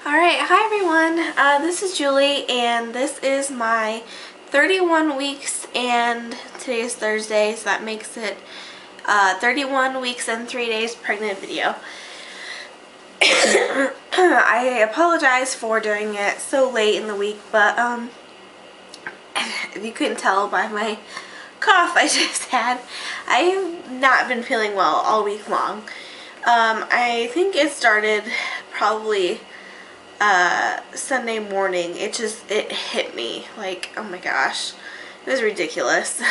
Alright, hi everyone. This is Julie and this is my 31 weeks and today is Thursday, so that makes it 31 weeks and 3 days pregnant video. I apologize for doing it so late in the week, but if you couldn't tell by my cough I just had, I have not been feeling well all week long. I think it started probably Sunday morning. It hit me like, oh my gosh, it was ridiculous.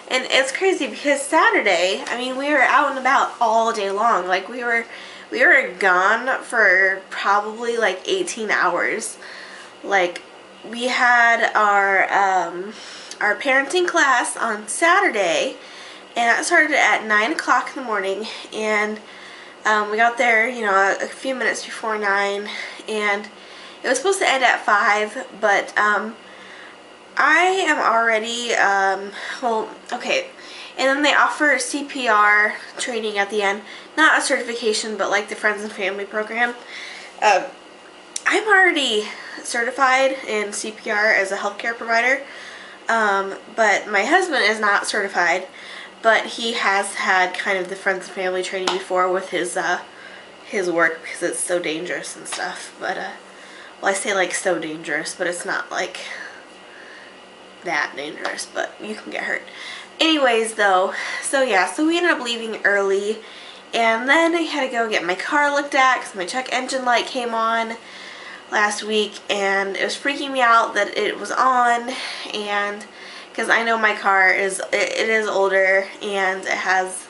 And it's crazy because Saturday, I mean, we were out and about all day long. Like we were gone for probably like 18 hours. Like we had our parenting class on Saturday, and that started at 9 o'clock in the morning, and we got there, you know, a few minutes before 9, and it was supposed to end at 5, but I am already, well, okay, and then they offer CPR training at the end, not a certification, but like the Friends and Family program. I'm already certified in CPR as a healthcare provider, but my husband is not certified. But he has had kind of the Friends and Family training before with his work because it's so dangerous and stuff. But, well, I say like so dangerous, but it's not like that dangerous, but you can get hurt. Anyways, though, so yeah, so we ended up leaving early, and then I had to go get my car looked at because my check engine light came on last week, and it was freaking me out that it was on, and because I know my car is older and it has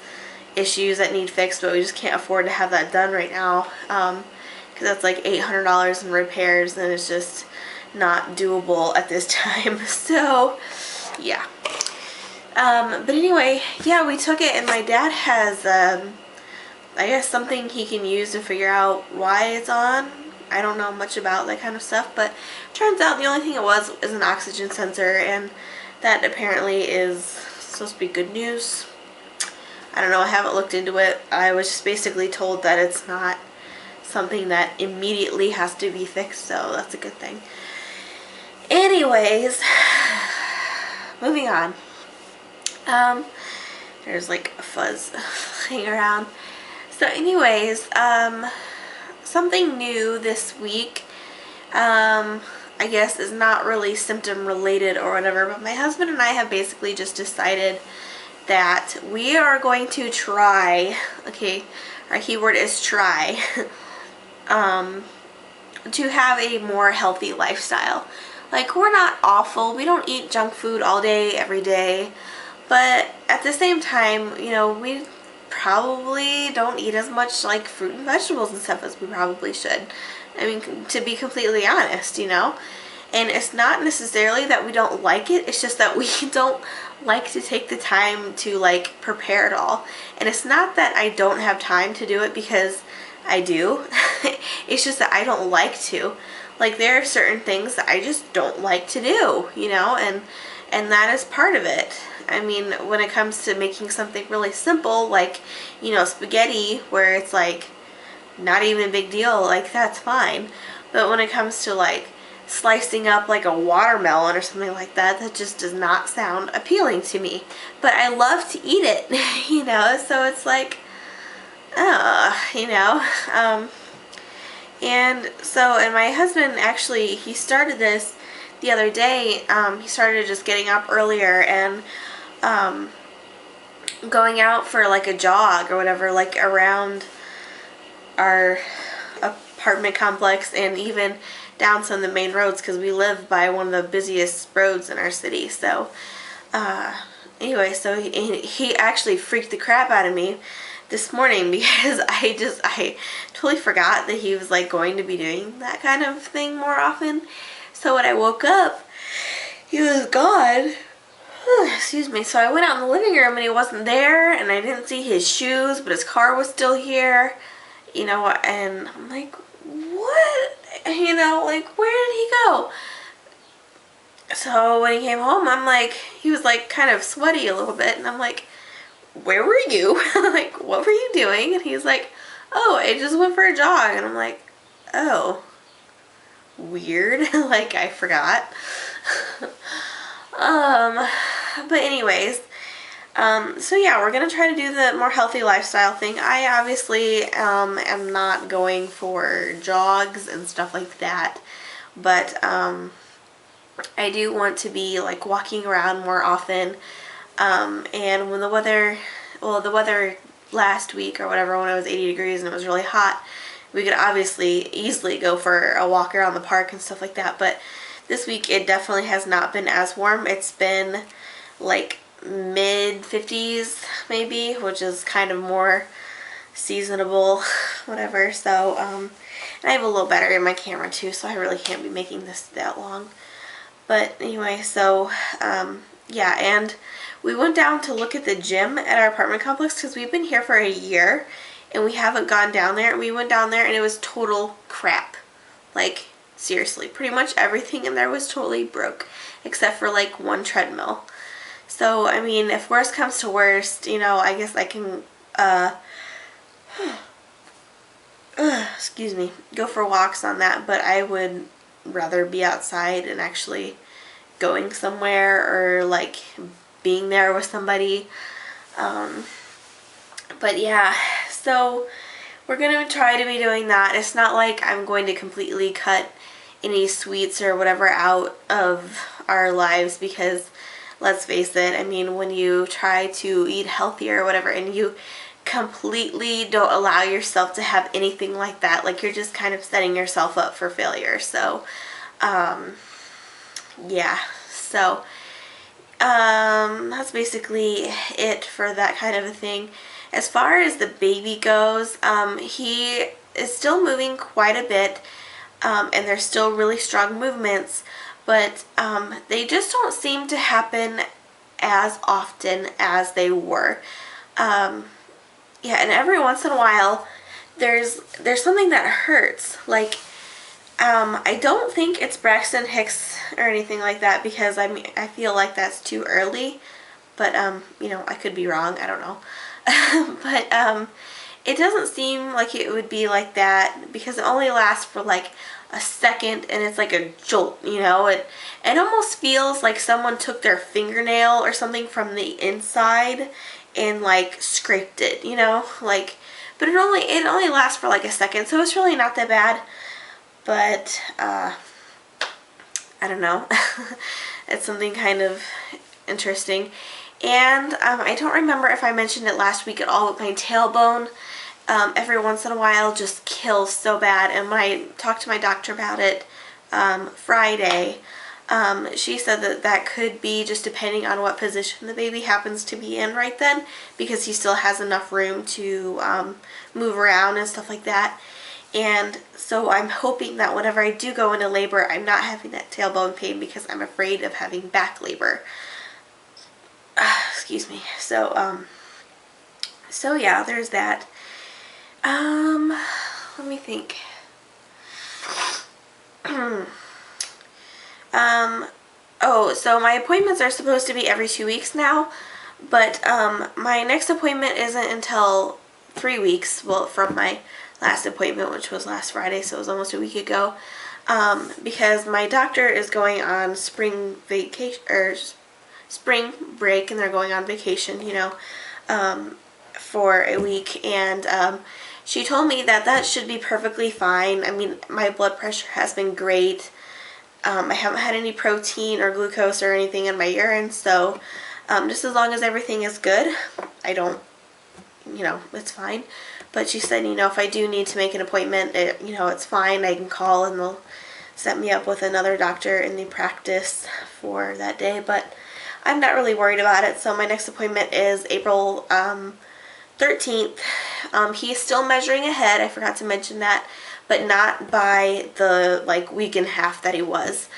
issues that need fixed, but we just can't afford to have that done right now because that's like $800 in repairs, and it's just not doable at this time. So yeah, but anyway, yeah, we took it, and my dad has I guess something he can use to figure out why it's on. I don't know much about that kind of stuff, but turns out the only thing it was is an oxygen sensor, and that apparently is supposed to be good news. I don't know, I haven't looked into it. I was just basically told that it's not something that immediately has to be fixed, so that's a good thing. Anyways, moving on. There's like a fuzz hanging around. So anyways, something new this week. I guess is not really symptom related or whatever, but my husband and I have basically just decided that we are going to try, okay, our keyword is try, to have a more healthy lifestyle. Like, we're not awful, we don't eat junk food all day, every day, but at the same time, you know, we probably don't eat as much like fruit and vegetables and stuff as we probably should. I mean, to be completely honest, you know. And it's not necessarily that we don't like it, it's just that we don't like to take the time to like prepare it all. And it's not that I don't have time to do it, because I do. It's just that I don't like to. Like, there are certain things that I just don't like to do, you know, and that is part of it. I mean, when it comes to making something really simple, like, you know, spaghetti, where it's like not even a big deal, like, that's fine. But when it comes to like slicing up like a watermelon or something like that, that just does not sound appealing to me. But I love to eat it, you know, so it's like, you know, and so, and my husband actually, he started this the other day. He started just getting up earlier and going out for like a jog or whatever, like around our apartment complex and even down some of the main roads, because we live by one of the busiest roads in our city. So anyway, so he actually freaked the crap out of me this morning because I totally forgot that he was like going to be doing that kind of thing more often. So when I woke up, he was gone. Excuse me. So I went out in the living room and he wasn't there, and I didn't see his shoes, but his car was still here, you know, and I'm like, what? You know, like, where did he go? So when he came home, I'm like, he was like kind of sweaty a little bit, and I'm like, where were you? Like, what were you doing? And he's like, oh, I just went for a jog. And I'm like, oh, weird. Like, I forgot. um, but anyways, so yeah, we're gonna try to do the more healthy lifestyle thing. I obviously am not going for jogs and stuff like that, but I do want to be like walking around more often. And when the weather, well, the weather last week or whatever, when it was 80 degrees and it was really hot, we could obviously easily go for a walk around the park and stuff like that. But this week it definitely has not been as warm. It's been like mid 50s maybe, which is kind of more seasonable, whatever. So, and I have a little battery in my camera too, so I really can't be making this that long. But anyway, so, yeah, and we went down to look at the gym at our apartment complex because we've been here for a year and we haven't gone down there. We went down there and it was total crap. Like, seriously, pretty much everything in there was totally broke except for like one treadmill. So, I mean, if worst comes to worst, you know, I guess I can, excuse me, go for walks on that, but I would rather be outside and actually going somewhere or like being there with somebody. But yeah, so we're gonna try to be doing that. It's not like I'm going to completely cut any sweets or whatever out of our lives because let's face it, I mean, when you try to eat healthier or whatever and you completely don't allow yourself to have anything like that, like you're just kind of setting yourself up for failure. So yeah, so that's basically it for that kind of a thing. As far as the baby goes, he is still moving quite a bit, and there's still really strong movements, but they just don't seem to happen as often as they were. Yeah, and every once in a while, there's something that hurts. Like, I don't think it's Braxton Hicks or anything like that because I feel like that's too early, but you know, I could be wrong. I don't know, but it doesn't seem like it would be like that because it only lasts for like a second and it's like a jolt. You know, it almost feels like someone took their fingernail or something from the inside and like scraped it. You know, like, but it only lasts for like a second, so it's really not that bad. But, I don't know. It's something kind of interesting. And I don't remember if I mentioned it last week at all, but my tailbone every once in a while just kills so bad. And when I talked to my doctor about it Friday, she said that that could be just depending on what position the baby happens to be in right then, because he still has enough room to move around and stuff like that. And so I'm hoping that whenever I do go into labor, I'm not having that tailbone pain because I'm afraid of having back labor. Excuse me. So, so yeah, there's that. Let me think. Oh, so my appointments are supposed to be every 2 weeks now, but my next appointment isn't until 3 weeks, well, from my last appointment, which was last Friday, so it was almost a week ago, because my doctor is going on spring vacation, or spring break, and they're going on vacation, you know, for a week, and she told me that that should be perfectly fine. I mean, my blood pressure has been great. I haven't had any protein or glucose or anything in my urine, so just as long as everything is good, I don't, you know, it's fine. But she said, you know, if I do need to make an appointment, you know, it's fine. I can call and they'll set me up with another doctor in the practice for that day. But I'm not really worried about it. So my next appointment is April 13th. He's still measuring ahead. I forgot to mention that. But not by the, like, week and a half that he was.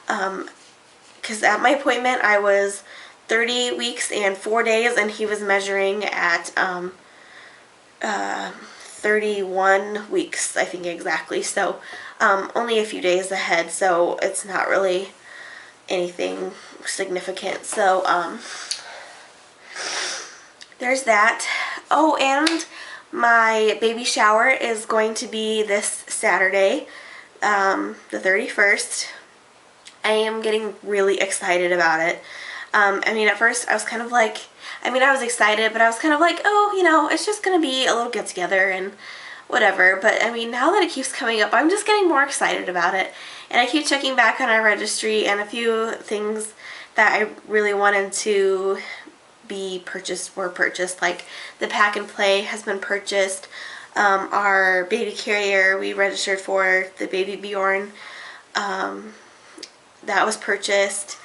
Because at my appointment, I was 30 weeks and 4 days, and he was measuring at 31 weeks, I think exactly. So only a few days ahead, so it's not really anything significant. So there's that. Oh, and my baby shower is going to be this Saturday, the 31st. I am getting really excited about it. I mean, at first I was kind of like, I was excited, but I was kind of like, oh, you know, it's just going to be a little get together and whatever. But I mean, now that it keeps coming up, I'm just getting more excited about it. And I keep checking back on our registry, and a few things that I really wanted to be purchased were purchased. Like the pack and play has been purchased. Our baby carrier we registered for, the Baby Bjorn, that was purchased.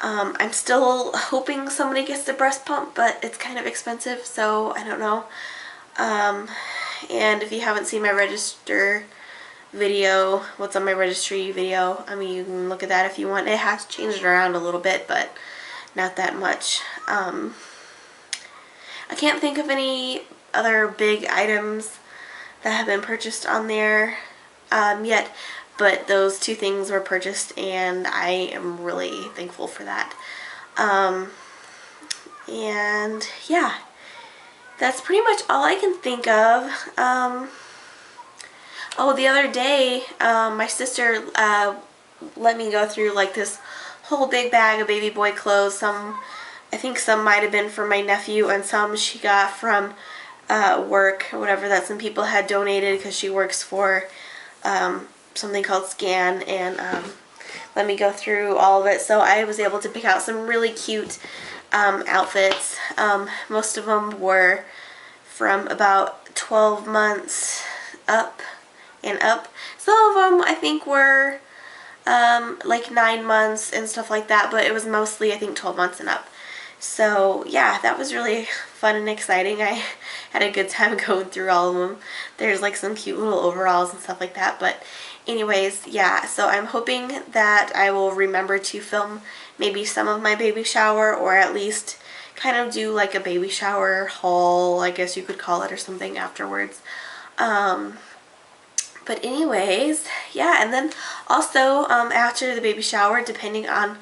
I'm still hoping somebody gets the breast pump, but it's kind of expensive, so I don't know. And if you haven't seen my register video, what's on my registry video, I mean, you can look at that if you want. It has changed around a little bit, but not that much. I can't think of any other big items that have been purchased on there yet, but those two things were purchased, and I am really thankful for that. And yeah, that's pretty much all I can think of. Oh, the other day, my sister let me go through like this whole big bag of baby boy clothes. I think some might have been for my nephew, and some she got from work or whatever, that some people had donated, because she works for something called SCAN, and let me go through all of it. So I was able to pick out some really cute outfits. Most of them were from about 12 months up and up. Some of them I think were like 9 months and stuff like that, but it was mostly I think 12 months and up. So yeah, that was really fun and exciting. I had a good time going through all of them. There's like some cute little overalls and stuff like that. But anyways, yeah, so I'm hoping that I will remember to film maybe some of my baby shower, or at least kind of do like a baby shower haul, I guess you could call it, or something afterwards. But anyways, yeah, and then also after the baby shower, depending on,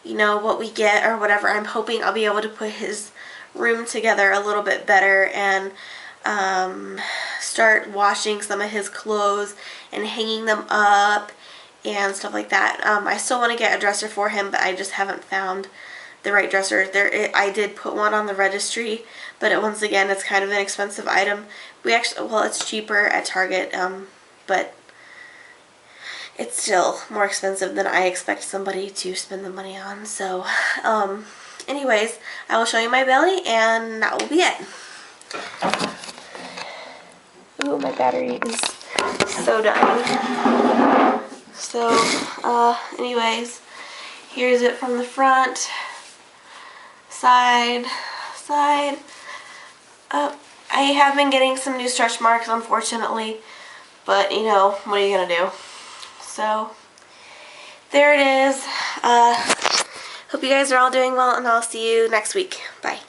you know, what we get or whatever, I'm hoping I'll be able to put his room together a little bit better, and start washing some of his clothes and hanging them up and stuff like that. I still want to get a dresser for him, but I just haven't found the right dresser. I did put one on the registry, but once again, it's kind of an expensive item. Well, it's cheaper at Target, but it's still more expensive than I expect somebody to spend the money on. So, anyways, I will show you my belly, and that will be it. Ooh, my battery is so dying. So, anyways, here's it from the front, side, up. I have been getting some new stretch marks, unfortunately, but you know, what are you gonna do? So, there it is. Hope you guys are all doing well, and I'll see you next week. Bye.